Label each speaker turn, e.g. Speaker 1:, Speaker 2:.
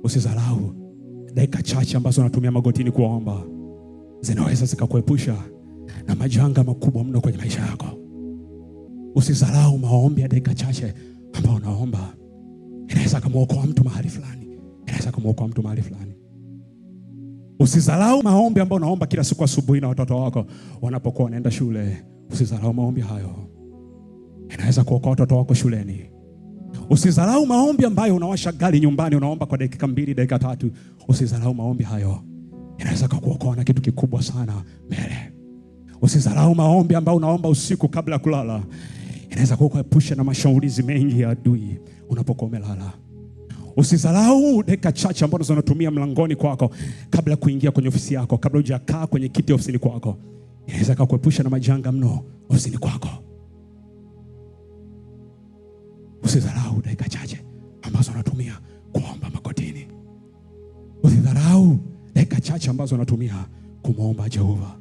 Speaker 1: Usidharau dakika chache ambazo unatumia magotini kuomba, zinaweza zikakuepusha na majanga makubwa mno kwenye maisha yako. Usidharau maombi ya dakika chache ambao unaomba, inaweza kumuokoa mtu mahali fulani, inaweza kumuokoa mtu mahali fulani. Usidharau maombi ambao unaomba kila siku asubuhi na watoto wako wanapokuwa wanaenda shule. Usidharau maombi hayo, inaweza kuokoa watoto wako shuleni. Usidharau maombi ambayo unawasha gari nyumbani, unaomba kwa dakika 2, dakika 3. Usidharau maombi hayo, inaweza kukuokoa na kitu kikubwa sana mbele. Usidharau maombi ambayo unaomba usiku kabla ya kulala, inaweza kukuepusha na mashambulizi mengi ya adui unapokuwa umelala. Usidharau dakika chache ambazo unatumia mlangoni kwako kabla kuingia kwenye ofisi yako, kabla hujakaa kwenye kiti ofisini kwako, inaweza kukuepusha na majanga mno ofisini kwako. Usidharau dakika chache ambazo unatumia kuomba magotini. Usidharau dakika chache ambazo unatumia kumwomba Jehova.